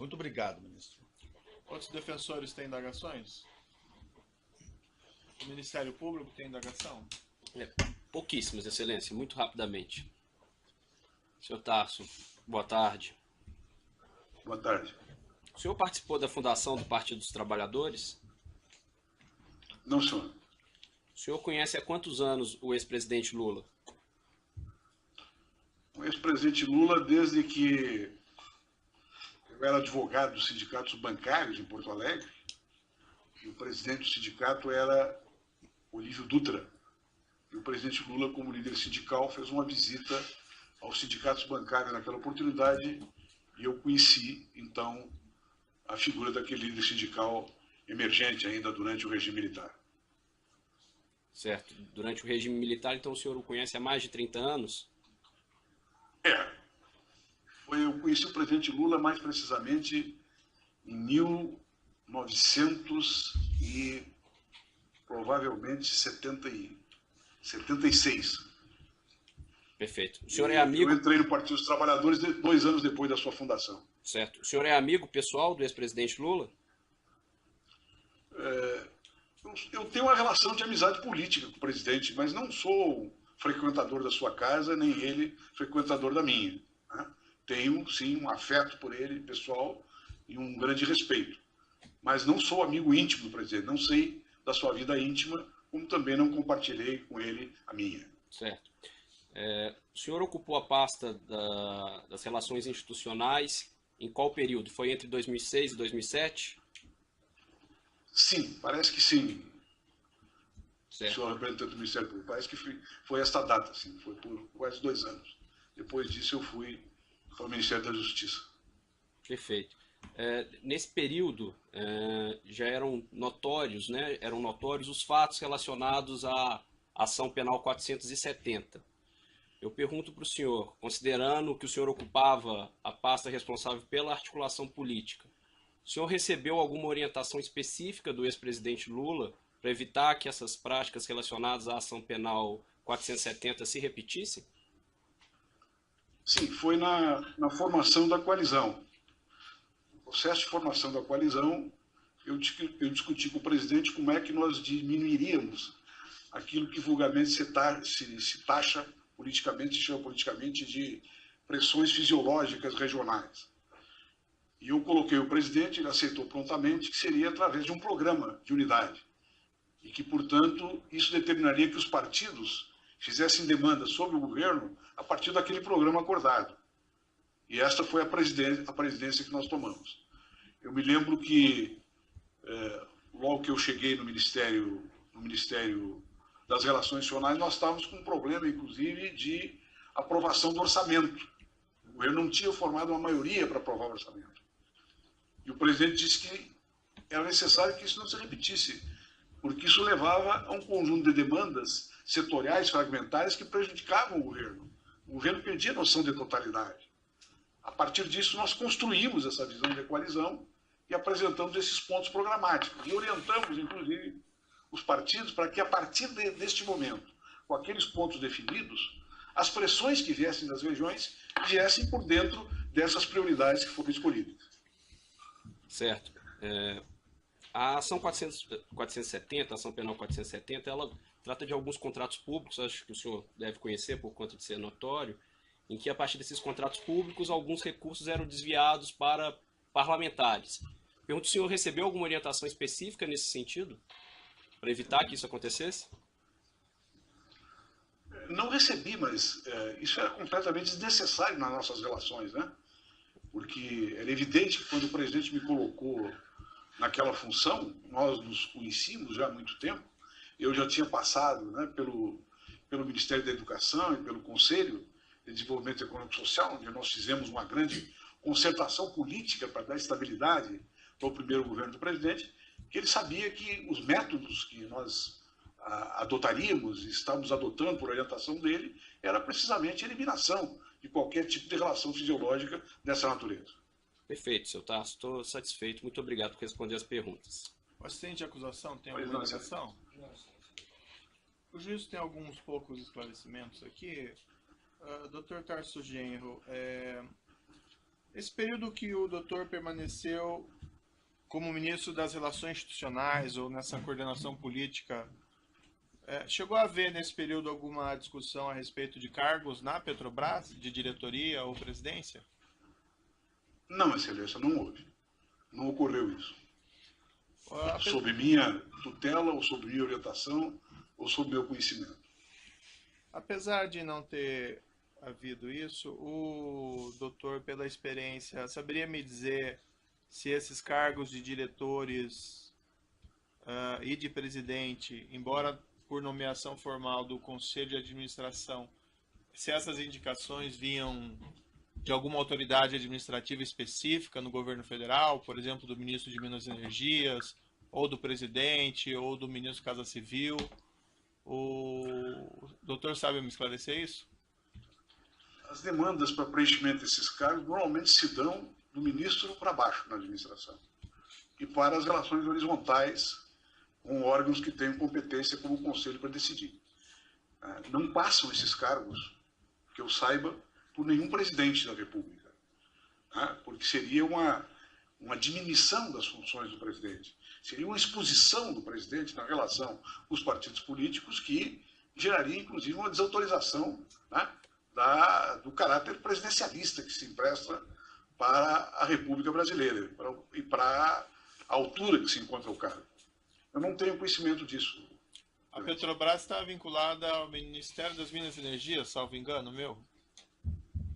Muito obrigado, ministro. Outros defensores têm indagações? O Ministério Público tem indagação? Pouquíssimas, Excelência, muito rapidamente. Senhor Tarso, boa tarde. Boa tarde. O senhor participou da fundação do Partido dos Trabalhadores? Não, senhor. O senhor conhece há quantos anos o ex-presidente Lula? O ex-presidente Lula, desde que eu era advogado dos sindicatos bancários em Porto Alegre, e o presidente do sindicato era Olívio Dutra. E o presidente Lula, como líder sindical, fez uma visita aos sindicatos bancários naquela oportunidade e eu conheci, então, a figura daquele líder sindical emergente ainda durante o regime militar. Certo. Durante o regime militar, então o senhor o conhece há mais de 30 anos? Eu conheci o presidente Lula mais precisamente em 1900 e provavelmente 76. Perfeito. O senhor é amigo... Eu entrei no Partido dos Trabalhadores 2 anos depois da sua fundação. Certo. O senhor é amigo pessoal do ex-presidente Lula? Eu tenho uma relação de amizade política com o presidente, mas não sou frequentador da sua casa, nem ele frequentador da minha. Né? Tenho, sim, um afeto por ele, pessoal, e um grande respeito. Mas não sou amigo íntimo do presidente, não sei da sua vida íntima, como também não compartilhei com ele a minha. Certo. O senhor ocupou a pasta das relações institucionais em qual período? Foi entre 2006 e 2007? Sim, parece que sim. Certo. O senhor representante do Ministério Público, parece que foi esta data, sim, foi por quase 2 anos. Depois disso eu fui para o Ministério da Justiça. Perfeito. Nesse período já eram notórios, né? Eram notórios os fatos relacionados à ação penal 470. Eu pergunto para o senhor, considerando que o senhor ocupava a pasta responsável pela articulação política, o senhor recebeu alguma orientação específica do ex-presidente Lula para evitar que essas práticas relacionadas à ação penal 470 se repetissem? Sim, foi na formação da coalizão. No processo de formação da coalizão, eu discuti com o presidente como é que nós diminuiríamos aquilo que vulgarmente se taxa politicamente, se chama politicamente de pressões fisiológicas regionais. E eu coloquei o presidente, ele aceitou prontamente, que seria através de um programa de unidade. E que, portanto, isso determinaria que os partidos fizessem demanda sobre o governo a partir daquele programa acordado. E esta foi a presidência que nós tomamos. Eu me lembro que, logo que eu cheguei no Ministério das Relações Institucionais, nós estávamos com um problema, inclusive, de aprovação do orçamento. O governo não tinha formado uma maioria para aprovar o orçamento. E o presidente disse que era necessário que isso não se repetisse, porque isso levava a um conjunto de demandas setoriais, fragmentárias, que prejudicavam o governo. O governo perdia a noção de totalidade. A partir disso, nós construímos essa visão de coalizão e apresentamos esses pontos programáticos. E orientamos, inclusive, os partidos para que, a partir deste momento, com aqueles pontos definidos, as pressões que viessem das regiões viessem por dentro dessas prioridades que foram escolhidas. Certo. A ação 470, a ação penal 470, ela trata de alguns contratos públicos, acho que o senhor deve conhecer por conta de ser notório, em que a partir desses contratos públicos alguns recursos eram desviados para parlamentares. Pergunto se o senhor recebeu alguma orientação específica nesse sentido, para evitar que isso acontecesse? Não recebi, mas isso era completamente desnecessário nas nossas relações, né? Porque era evidente que quando o presidente me colocou naquela função, nós nos conhecíamos já há muito tempo, eu já tinha passado, né, pelo Ministério da Educação e pelo Conselho de Desenvolvimento Econômico e Social, onde nós fizemos uma grande concertação política para dar estabilidade para o primeiro governo do presidente, que ele sabia que os métodos que nós adotaríamos e estávamos adotando por orientação dele era precisamente a eliminação de qualquer tipo de relação fisiológica dessa natureza. Perfeito, seu Tarso. Estou satisfeito. Muito obrigado por responder as perguntas. O assistente de acusação tem alguma indagação? O juiz tem alguns poucos esclarecimentos aqui. Dr. Tarso Genro, Esse período que o doutor permaneceu como ministro das Relações Institucionais ou nessa coordenação política, chegou a haver nesse período alguma discussão a respeito de cargos na Petrobras, de diretoria ou presidência? Não, Excelência, não houve. Não ocorreu isso. Ape- Sob minha tutela, ou sob minha orientação, ou sob meu conhecimento. Apesar de não ter havido isso, o doutor, pela experiência, saberia me dizer se esses cargos de diretores e de presidente, embora por nomeação formal do Conselho de Administração, se essas indicações vinham de alguma autoridade administrativa específica no governo federal, por exemplo, do ministro de Minas e Energias, ou do presidente, ou do ministro da Casa Civil. O doutor sabe me esclarecer isso? As demandas para preenchimento desses cargos normalmente se dão do ministro para baixo na administração e para as relações horizontais com órgãos que têm competência como o Conselho para decidir. Não passam esses cargos, que eu saiba, por nenhum presidente da República, porque seria uma diminuição das funções do presidente, seria uma exposição do presidente na relação com os partidos políticos que geraria, inclusive, uma desautorização do caráter presidencialista que se empresta para a República Brasileira e para a altura que se encontra o cargo. Eu não tenho conhecimento disso. A Petrobras está vinculada ao Ministério das Minas e Energias, salvo engano, meu?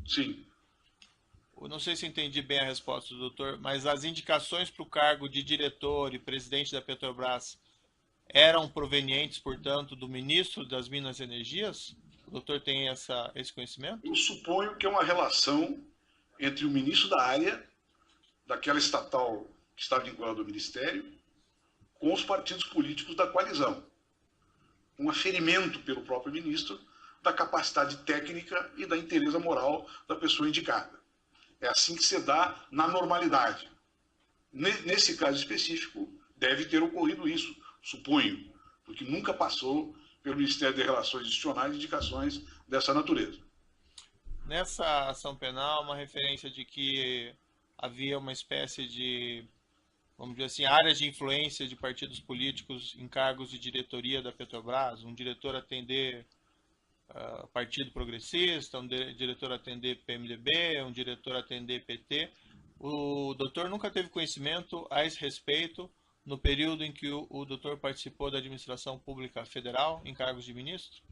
Sim. Eu não sei se entendi bem a resposta do doutor, mas as indicações para o cargo de diretor e presidente da Petrobras eram provenientes, portanto, do ministro das Minas e Energias? O doutor tem esse conhecimento? Eu suponho que é uma relação entre o ministro da área, daquela estatal que está vinculada ao Ministério, com os partidos políticos da coalizão. Um aferimento pelo próprio ministro da capacidade técnica e da inteireza moral da pessoa indicada. É assim que se dá na normalidade. Nesse caso específico, deve ter ocorrido isso, suponho, porque nunca passou pelo Ministério de Relações Institucionais indicações dessa natureza. Nessa ação penal, uma referência de que havia uma espécie de, vamos dizer assim, áreas de influência de partidos políticos em cargos de diretoria da Petrobras, um diretor atender Partido Progressista, um diretor atender PMDB, um diretor atender PT. O doutor nunca teve conhecimento a esse respeito no período em que o doutor participou da administração pública federal em cargos de ministro?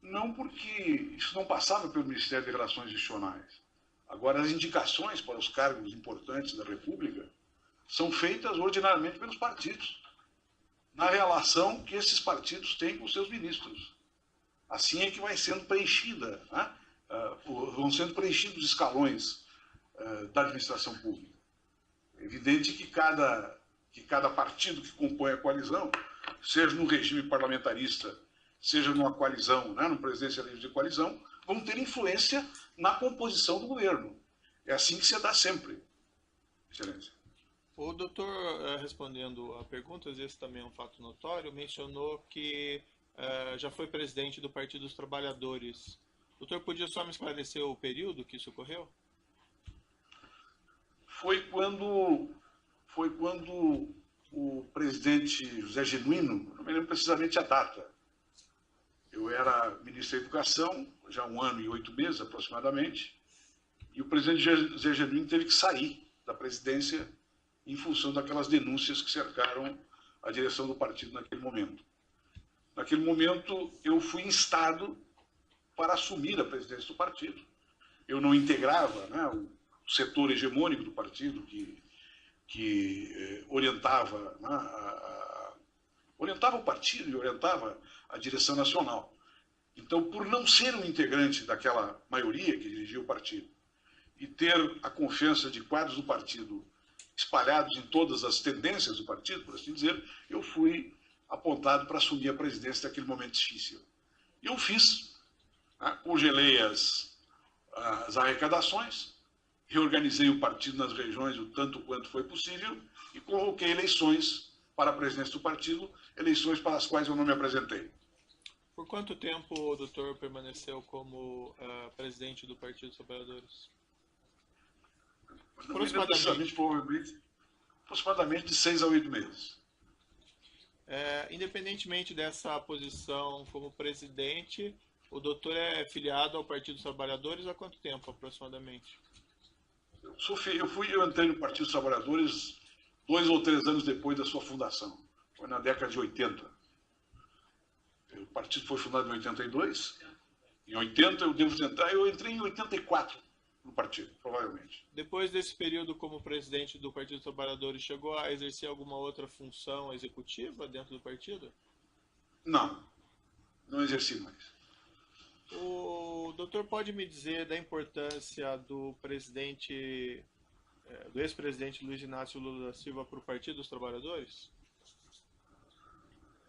Não, porque isso não passava pelo Ministério de Relações Institucionais. Agora, as indicações para os cargos importantes da República são feitas ordinariamente pelos partidos, na relação que esses partidos têm com seus ministros. Assim é que vai sendo preenchida, vão sendo preenchidos os escalões da administração pública. É evidente que cada partido que compõe a coalizão, seja no regime parlamentarista, seja numa coalizão, no presidencialismo de coalizão, vão ter influência na composição do governo. É assim que se dá sempre, Excelência. O doutor, respondendo a perguntas, esse também é um fato notório, mencionou que já foi presidente do Partido dos Trabalhadores. O doutor podia só me esclarecer o período que isso ocorreu? Foi quando o presidente José Genuíno, não me lembro precisamente a data, eu era ministro da Educação, já 1 ano e 8 meses aproximadamente, e o presidente José Genuíno teve que sair da presidência em função daquelas denúncias que cercaram a direção do partido naquele momento. Naquele momento, eu fui instado para assumir a presidência do partido. Eu não integrava o setor hegemônico do partido que orientava, orientava o partido e orientava a direção nacional. Então, por não ser um integrante daquela maioria que dirigia o partido e ter a confiança de quadros do partido espalhados em todas as tendências do partido, por assim dizer, eu fui apontado para assumir a presidência daquele momento difícil. E eu fiz, congelei as arrecadações, reorganizei o partido nas regiões o tanto quanto foi possível e convoquei eleições para a presidência do partido, eleições para as quais eu não me apresentei. Por quanto tempo o doutor permaneceu como presidente do Partido dos Trabalhadores? Não necessariamente, provavelmente, aproximadamente de 6 a 8 meses. Independentemente dessa posição como presidente, o doutor é filiado ao Partido dos Trabalhadores há quanto tempo, aproximadamente? Eu entrei no Partido dos Trabalhadores 2 ou 3 anos depois da sua fundação. Foi na década de 80. O partido foi fundado em 82. Em 80 eu entrei em 84 no partido, provavelmente. Depois desse período como presidente do Partido dos Trabalhadores, chegou a exercer alguma outra função executiva dentro do partido? Não exerci mais. O doutor pode me dizer da importância do ex-presidente Luiz Inácio Lula da Silva para o Partido dos Trabalhadores?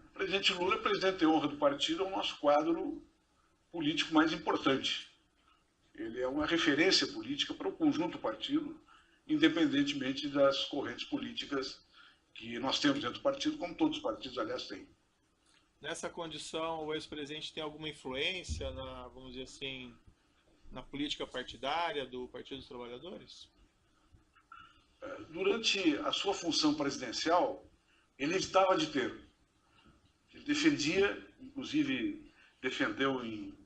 O presidente Lula é presidente de honra do partido, é o nosso quadro político mais importante. Ele é uma referência política para o conjunto do partido, independentemente das correntes políticas que nós temos dentro do partido, como todos os partidos, aliás, têm. Nessa condição, o ex-presidente tem alguma influência vamos dizer assim, na política partidária do Partido dos Trabalhadores? Durante a sua função presidencial, ele evitava de ter. Ele defendia, inclusive defendeu em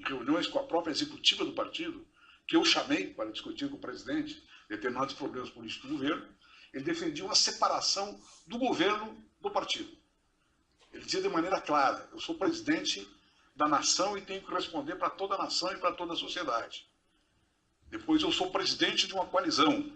reuniões com a própria executiva do partido, que eu chamei para discutir com o presidente determinados problemas políticos do governo, ele defendia uma separação do governo do partido. Ele dizia de maneira clara: eu sou presidente da nação e tenho que responder para toda a nação e para toda a sociedade. Depois eu sou presidente de uma coalizão,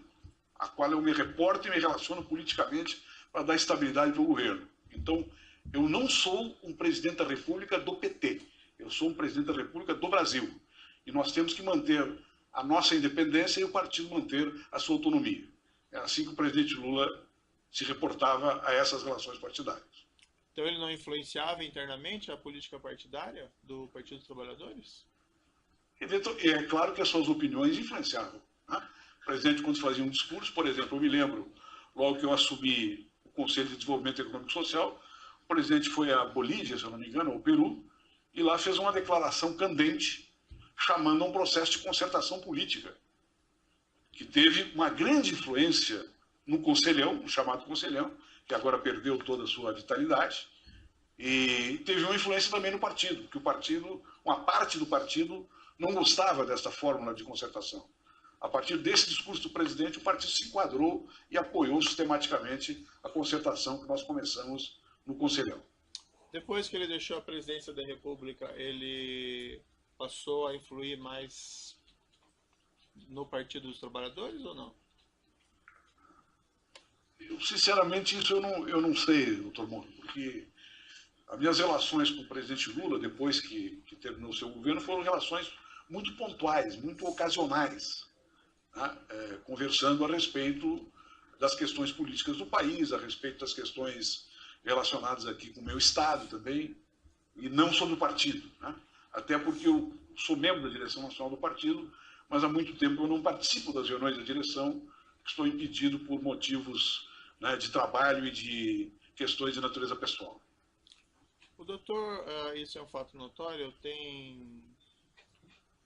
a qual eu me reporto e me relaciono politicamente para dar estabilidade para o governo. Então, eu não sou um presidente da República do PT, eu sou um presidente da República do Brasil. E nós temos que manter a nossa independência e o partido manter a sua autonomia. É assim que o presidente Lula se reportava a essas relações partidárias. Então ele não influenciava internamente a política partidária do Partido dos Trabalhadores? É claro que as suas opiniões influenciavam, né? O presidente, quando fazia um discurso, por exemplo, eu me lembro, logo que eu assumi o Conselho de Desenvolvimento Econômico e Social, o presidente foi à Bolívia, se eu não me engano, ao Peru, e lá fez uma declaração candente, chamando a um processo de concertação política, que teve uma grande influência no Conselhão, no chamado Conselhão, que agora perdeu toda a sua vitalidade, e teve uma influência também no partido, que uma parte do partido não gostava dessa fórmula de concertação. A partir desse discurso do presidente, o partido se enquadrou e apoiou sistematicamente a concertação que nós começamos no Conselhão. Depois que ele deixou a presidência da República, ele passou a influir mais no Partido dos Trabalhadores ou não? Sinceramente, isso eu não sei, doutor Moro, porque as minhas relações com o presidente Lula, depois que terminou o seu governo, foram relações muito pontuais, muito ocasionais, né? Conversando a respeito das questões políticas do país, a respeito das questões relacionadas aqui com o meu estado também, e não sobre o partido, né? Até porque eu sou membro da direção nacional do partido, mas há muito tempo eu não participo das reuniões da direção, estou impedido por motivos, né, de trabalho e de questões de natureza pessoal. O doutor, isso é um fato notório, tem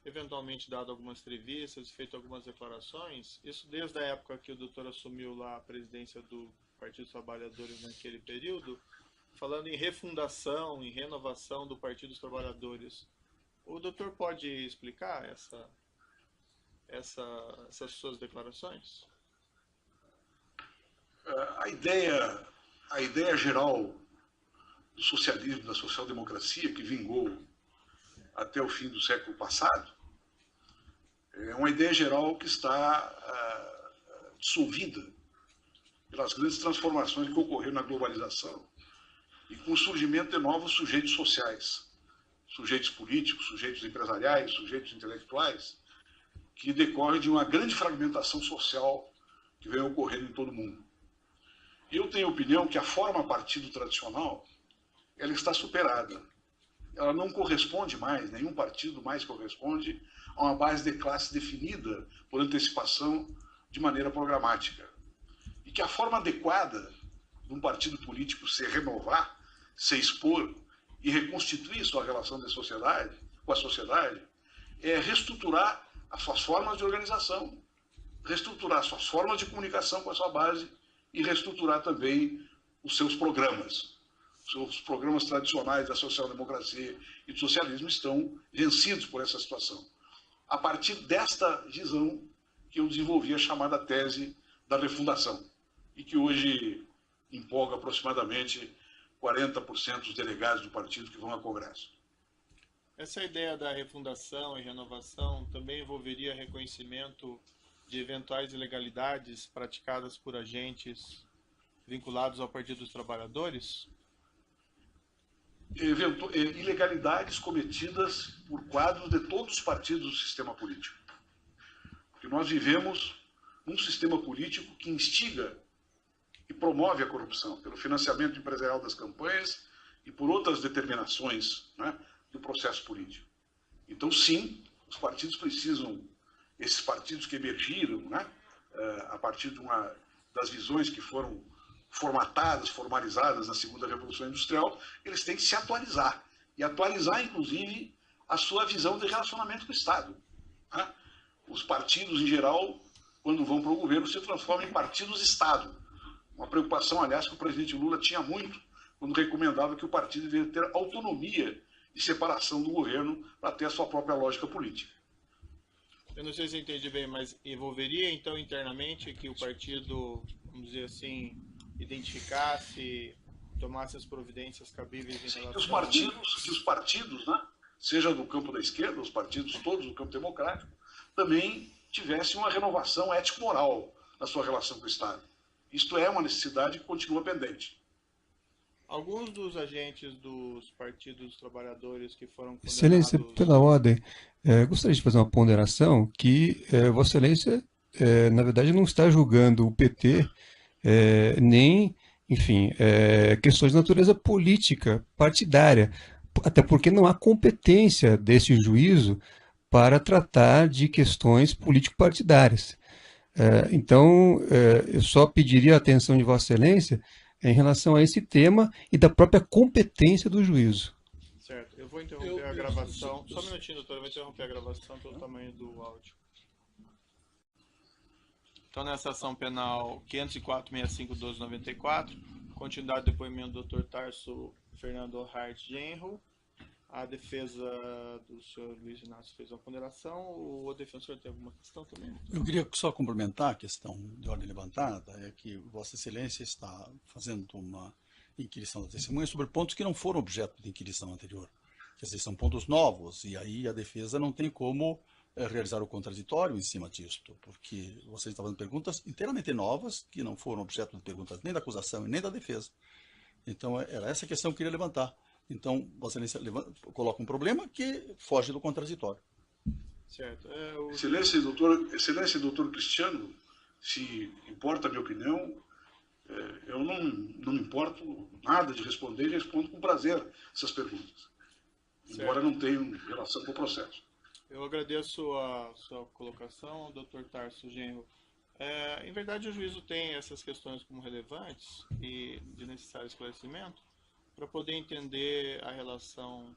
eventualmente dado algumas entrevistas, feito algumas declarações, isso desde a época que o doutor assumiu lá a presidência do Partido dos Trabalhadores naquele período, falando em refundação, em renovação do Partido dos Trabalhadores. O doutor pode explicar essas suas declarações? A ideia geral do socialismo, da social-democracia, que vingou até o fim do século passado, é uma ideia geral que está dissolvida pelas grandes transformações que ocorreram na globalização e com o surgimento de novos sujeitos sociais, sujeitos políticos, sujeitos empresariais, sujeitos intelectuais, que decorrem de uma grande fragmentação social que vem ocorrendo em todo o mundo. Eu tenho a opinião que a forma partido tradicional ela está superada. Ela não corresponde mais, nenhum partido mais corresponde a uma base de classe definida por antecipação de maneira programática. E que a forma adequada de um partido político se renovar, se expor e reconstituir sua relação com a sociedade é reestruturar as suas formas de organização, reestruturar suas formas de comunicação com a sua base e reestruturar também os seus programas. Os programas tradicionais da social-democracia e do socialismo estão vencidos por essa situação. A partir desta visão que eu desenvolvi a chamada tese da refundação, e que hoje empolga aproximadamente 40% dos delegados do partido que vão ao Congresso. Essa ideia da refundação e renovação também envolveria reconhecimento de eventuais ilegalidades praticadas por agentes vinculados ao Partido dos Trabalhadores? Ilegalidades cometidas por quadros de todos os partidos do sistema político. Porque nós vivemos num sistema político que instiga e promove a corrupção pelo financiamento empresarial das campanhas e por outras determinações, né, do processo político. Então, sim, os partidos precisam, esses partidos que emergiram, né, a partir das visões que foram formatadas, formalizadas na segunda Revolução Industrial, eles têm que se atualizar. E atualizar, inclusive, a sua visão de relacionamento com o Estado. Né? Os partidos, em geral, quando vão para o governo, se transformam em partidos-Estado. Uma preocupação, aliás, que o presidente Lula tinha muito quando recomendava que o partido deveria ter autonomia e separação do governo para ter a sua própria lógica política. Eu não sei se eu entendi bem, mas envolveria, então, internamente que o partido, vamos dizer assim, identificasse, tomasse as providências cabíveis em relação... Que os partidos, né, seja do campo da esquerda, os partidos todos do campo democrático, também tivessem uma renovação ético-moral na sua relação com o Estado. Isto é uma necessidade que continua pendente. Alguns dos agentes dos partidos trabalhadores que foram condenados... Excelência, pela ordem, gostaria de fazer uma ponderação que Vossa Excelência, na verdade, não está julgando o PT, nem, enfim, questões de natureza política, partidária, até porque não há competência desse juízo para tratar de questões político-partidárias. Então, eu só pediria a atenção de Vossa Excelência em relação a esse tema e da própria competência do juízo. Certo, eu vou interromper a gravação. Só um minutinho, doutor, eu vou interromper a gravação pelo tamanho do áudio. Então, nessa ação penal 504-65-1294, continuidade do depoimento do Dr. Tarso Fernando Hart Genro, a defesa do senhor Luiz Inácio fez uma ponderação. O defensor tem alguma questão também? Eu queria só complementar a questão de ordem levantada, é que Vossa Excelência está fazendo uma inquirição da testemunha sobre pontos que não foram objeto de inquirição anterior. Quer dizer, são pontos novos, e aí a defesa não tem como realizar o contraditório em cima disto, porque você está fazendo perguntas inteiramente novas, que não foram objeto de perguntas nem da acusação e nem da defesa. Então, era essa questão que eu queria levantar. Então, Vossa Excelência coloca um problema que foge do contraditório. Certo. Excelência, doutor Cristiano, se importa a minha opinião, eu não me importo nada de responder e respondo com prazer essas perguntas, embora não tenham relação com o processo. Eu agradeço a sua colocação, Dr. Tarso Genro. Em verdade, o juízo tem essas questões como relevantes e de necessário esclarecimento para poder entender a relação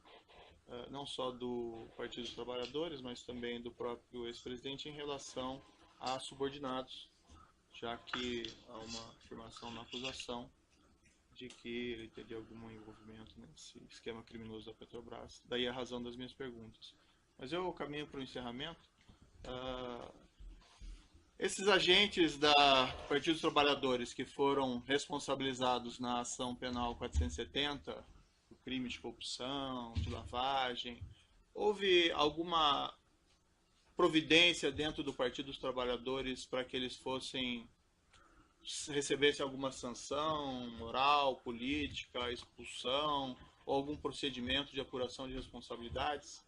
não só do Partido dos Trabalhadores, mas também do próprio ex-presidente em relação a subordinados, já que há uma afirmação na acusação de que ele teria algum envolvimento nesse esquema criminoso da Petrobras. Daí a razão das minhas perguntas. Mas eu caminho para o encerramento. Esses agentes do Partido dos Trabalhadores que foram responsabilizados na ação penal 470, por crime de corrupção, de lavagem, houve alguma providência dentro do Partido dos Trabalhadores para que eles recebessem alguma sanção moral, política, expulsão, ou algum procedimento de apuração de responsabilidades?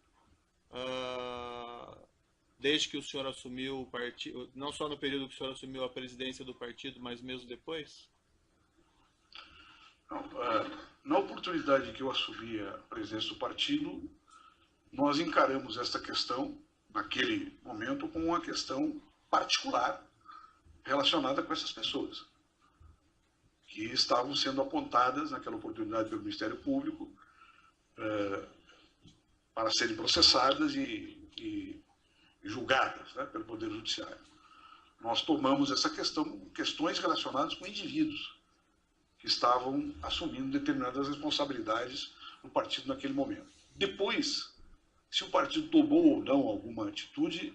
Desde que o senhor assumiu o partido, não só no período que o senhor assumiu a presidência do partido, mas mesmo depois? Não, na oportunidade que eu assumi a presidência do partido, nós encaramos esta questão, naquele momento, como uma questão particular relacionada com essas pessoas, que estavam sendo apontadas naquela oportunidade pelo Ministério Público para serem processadas e julgadas, né, pelo Poder Judiciário. nós tomamos essa questões relacionadas com indivíduos que estavam assumindo determinadas responsabilidades no partido naquele momento. Depois, se o partido tomou ou não alguma atitude,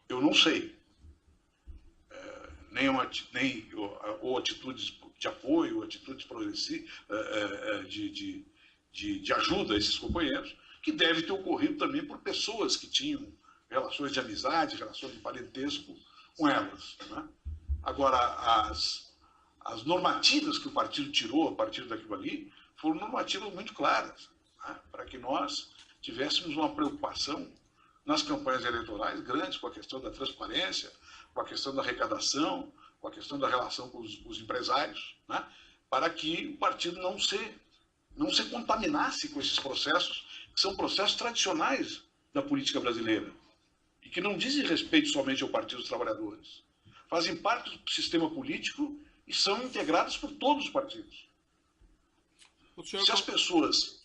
eu não sei. Ou atitudes de apoio, atitudes progressivas, de ajuda a esses companheiros, que deve ter ocorrido também por pessoas que tinham relações de amizade, relações de parentesco com elas. Né? Agora, as normativas que o partido tirou a partir daquilo ali foram normativas muito claras, né? Para que nós tivéssemos uma preocupação nas campanhas eleitorais grandes com a questão da transparência, com a questão da arrecadação, com a questão da relação com os empresários, né? Para que o partido não se contaminasse com esses processos, que são processos tradicionais da política brasileira, e que não dizem respeito somente ao Partido dos Trabalhadores. Fazem parte do sistema político e são integrados por todos os partidos. Se as pessoas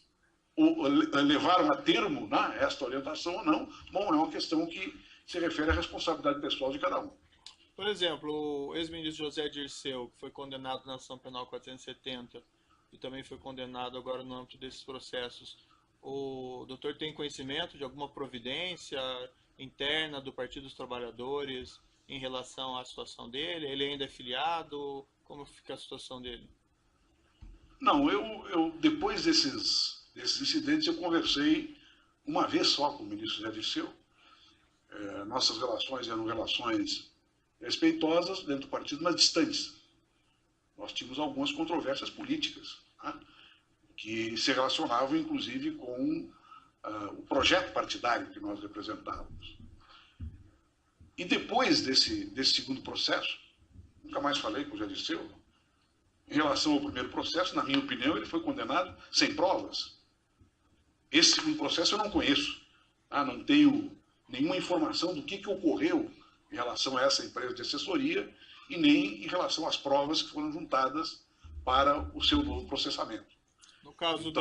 levaram a termo, né, esta orientação ou não, bom, é uma questão que se refere à responsabilidade pessoal de cada um. Por exemplo, o ex-ministro José Dirceu, que foi condenado na ação penal 470 e também foi condenado agora no âmbito desses processos, o doutor tem conhecimento de alguma providência interna do Partido dos Trabalhadores em relação à situação dele? Ele ainda é filiado? Como fica a situação dele? Não, eu depois desses incidentes, eu conversei uma vez só com o ministro José Dirceu. Nossas relações eram relações respeitosas dentro do partido, mas distantes. Nós tínhamos algumas controvérsias políticas, né, que se relacionavam, inclusive, com o projeto partidário que nós representávamos. E depois desse segundo processo, nunca mais falei com o José Dirceu. Em relação ao primeiro processo, na minha opinião, ele foi condenado sem provas. Esse segundo processo eu não conheço. Não tenho nenhuma informação do que ocorreu em relação a essa empresa de assessoria e nem em relação às provas que foram juntadas para o seu novo processamento. No caso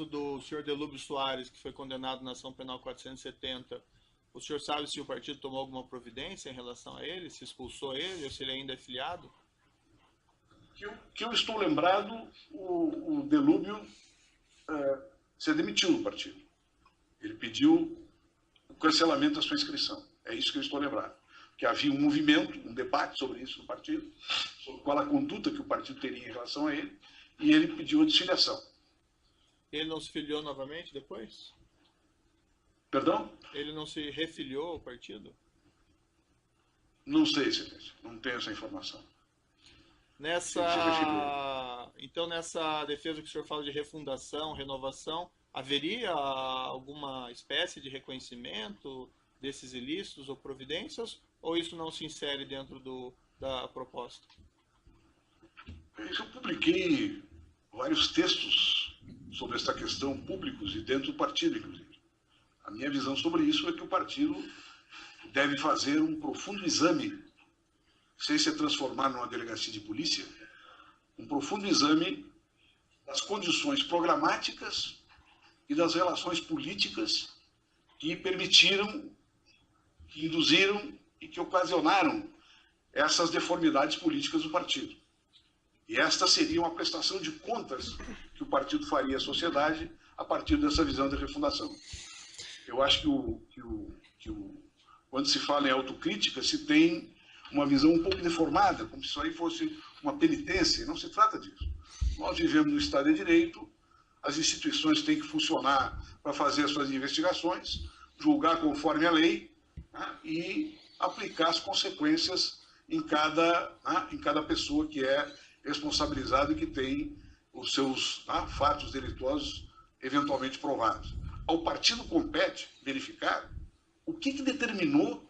do senhor Delúbio Soares, que foi condenado na ação penal 470, o senhor sabe se o partido tomou alguma providência em relação a ele, se expulsou ele ou se ele ainda é filiado? Que eu estou lembrado, o Delúbio se demitiu do partido. Ele pediu o cancelamento da sua inscrição. É isso que eu estou lembrado. Que havia um movimento, um debate sobre isso no partido, sobre qual a conduta que o partido teria em relação a ele, e ele pediu a desfiliação. Ele não se filiou novamente depois? Perdão? Ele não se refiliou ao partido? Não sei, excelência. Não tenho essa informação. Então, nessa defesa que o senhor fala de refundação, renovação, haveria alguma espécie de reconhecimento desses ilícitos ou providências, ou isso não se insere dentro da proposta? Eu publiquei vários textos sobre essa questão, públicos e dentro do partido, inclusive. A minha visão sobre isso é que o partido deve fazer um profundo exame, sem se transformar numa delegacia de polícia, um profundo exame das condições programáticas e das relações políticas que permitiram, que induziram e que ocasionaram essas deformidades políticas do partido. E esta seria uma prestação de contas que o partido faria à sociedade a partir dessa visão de refundação. Eu acho que quando se fala em autocrítica, se tem uma visão um pouco deformada, como se isso aí fosse uma penitência. Não se trata disso. Nós vivemos no Estado de Direito, as instituições têm que funcionar para fazer as suas investigações, julgar conforme a lei, né, e aplicar as consequências em cada pessoa que é responsabilizada e que tem os seus fatos delituosos eventualmente provados. Ao partido compete verificar o que determinou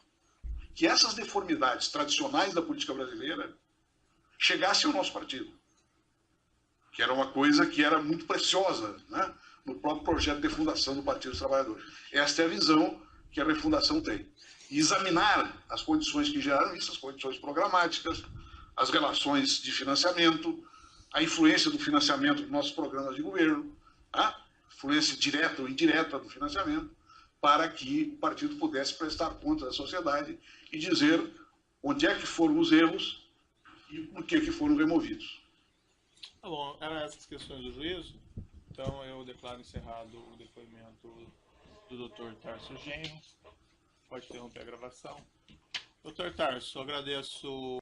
que essas deformidades tradicionais da política brasileira chegassem ao nosso partido, que era uma coisa que era muito preciosa, né, no próprio projeto de fundação do Partido dos Trabalhadores. Esta é a visão que a refundação tem. E examinar as condições que geraram isso, as condições programáticas, as relações de financiamento, a influência do financiamento dos nossos programas de governo, a influência direta ou indireta do financiamento, para que o partido pudesse prestar contas à sociedade e dizer onde é que foram os erros e por que foram removidos. Tá bom, eram essas questões do juízo. Então eu declaro encerrado o depoimento do Dr. Tarso Genro. Pode interromper a gravação. Dr. Tarso, agradeço